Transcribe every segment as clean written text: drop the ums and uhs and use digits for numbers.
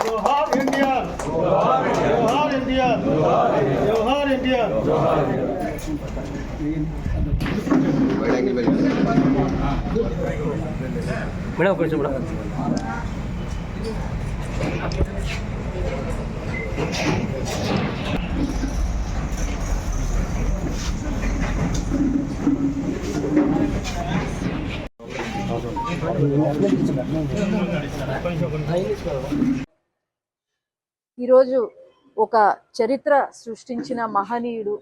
जोहार इंडिया, जोहार इंडिया, जोहार इंडिया। మేడం కొంచెం మేడం ఈరోజు ఒక చరిత్ర సృష్టించిన మహనీయుడు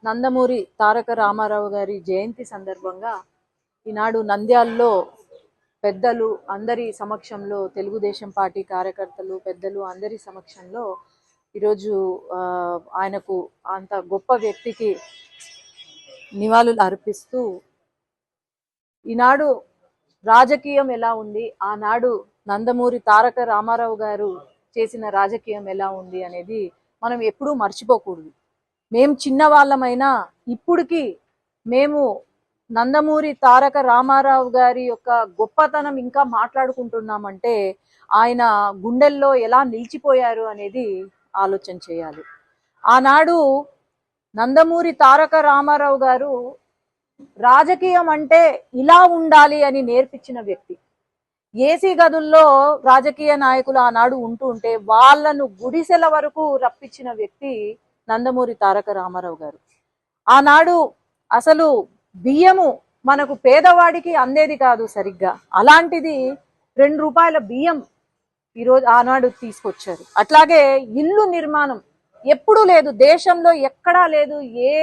నందమూరి తారక రామారావు గారి జయంతి సందర్భంగా ఈనాడు నంద్యాలలో పెద్దలు అందరి సమక్షంలో తెలుగుదేశం పార్టీ కార్యకర్తలు పెద్దలు అందరి సమక్షంలో ఈరోజు ఆయనకు అంత గొప్ప వ్యక్తికి నివాళులు అర్పిస్తూ ఈనాడు రాజకీయం ఎలా ఉంది, ఆనాడు నందమూరి తారక రామారావు గారు చేసిన రాజకీయం ఎలా ఉంది అనేది మనం ఎప్పుడూ మర్చిపోకూడదు. మేము చిన్నవాళ్ళమైనా ఇప్పటికీ మేము నందమూరి తారక రామారావు గారి యొక్క గొప్పతనం ఇంకా మాట్లాడుకుంటున్నామంటే ఆయన గుండెల్లో ఎలా నిలిచిపోయారు అనేది ఆలోచన చేయాలి. ఆనాడు నందమూరి తారక రామారావు గారు రాజకీయం అంటే ఇలా ఉండాలి అని నేర్పించిన వ్యక్తి. ఏసీ గదుల్లో రాజకీయ నాయకులు ఆనాడు ఉంటే వాళ్ళను గుడిసెల వరకు రప్పించిన వ్యక్తి నందమూరి తారక రామారావు గారు. ఆనాడు అసలు బియ్యము మనకు పేదవాడికి అందేది కాదు సరిగ్గా, అలాంటిది 2 రూపాయల బియ్యం ఈరోజు ఆనాడు తీసుకొచ్చారు. అట్లాగే ఇల్లు నిర్మాణం ఎప్పుడూ లేదు, దేశంలో ఎక్కడా లేదు, ఏ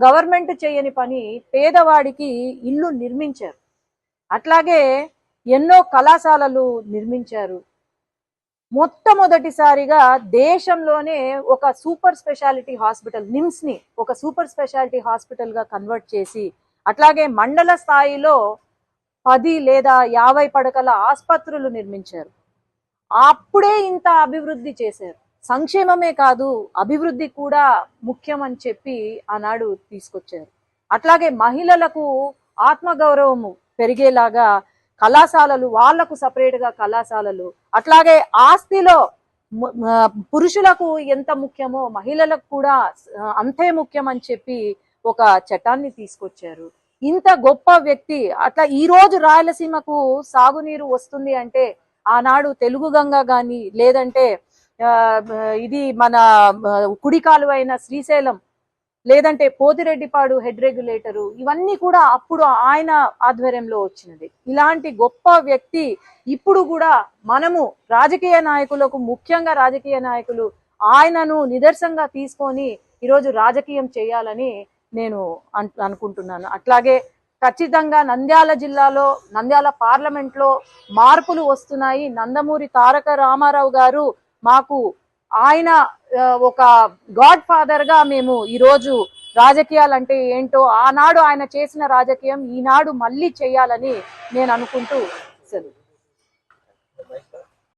గవర్నమెంట్ చేయని పని పేదవాడికి ఇల్లు నిర్మించారు. అట్లాగే ఎన్నో కళాశాలలు నిర్మించారు. మొట్టమొదటిసారిగా దేశంలోనే ఒక సూపర్ స్పెషాలిటీ హాస్పిటల్ నిమ్స్ ని ఒక సూపర్ స్పెషాలిటీ హాస్పిటల్ గా కన్వర్ట్ చేసి, అట్లాగే మండల స్థాయిలో 10 లేదా 50 పడకల ఆసుపత్రులు నిర్మించారు. అప్పుడే ఇంత అభివృద్ధి చేశారు. సంక్షేమమే కాదు అభివృద్ధి కూడా ముఖ్యం అని చెప్పి ఆనాడు తీసుకొచ్చారు. అట్లాగే మహిళలకు ఆత్మగౌరవము పెరిగేలాగా కళాశాలలు, వాళ్లకు సపరేట్గా కళాశాలలు, అట్లాగే ఆస్తిలో పురుషులకు ఎంత ముఖ్యమో మహిళలకు కూడా అంతే ముఖ్యం అని చెప్పి ఒక చట్టాన్ని తీసుకొచ్చారు. ఇంత గొప్ప వ్యక్తి. అట్లా ఈ రోజు రాయలసీమకు సాగునీరు వస్తుంది అంటే ఆనాడు తెలుగు గంగ గాని, లేదంటే ఇది మన కుడి కాలువైన శ్రీశైలం, లేదంటే పోతిరెడ్డిపాడు హెడ్ రెగ్యులేటరు, ఇవన్నీ కూడా అప్పుడు ఆయన ఆధ్వర్యంలో వచ్చినది. ఇలాంటి గొప్ప వ్యక్తి ఇప్పుడు కూడా మనము రాజకీయ నాయకులకు, ముఖ్యంగా రాజకీయ నాయకులు ఆయనను నిదర్శనంగా తీసుకొని ఈరోజు రాజకీయం చేయాలని నేను అనుకుంటున్నాను. అట్లాగే ఖచ్చితంగా నంద్యాల జిల్లాలో, నంద్యాల పార్లమెంట్లో మార్పులు వస్తున్నాయి. నందమూరి తారక రామారావు గారు మాకు ఆయన ఒక గాడ్ ఫాదర్ గా మేము ఈరోజు రాజకీయాలు అంటే ఏంటో, ఆనాడు ఆయన చేసిన రాజకీయం ఈనాడు మళ్ళీ చేయాలని నేను అనుకుంటూ సెలవు.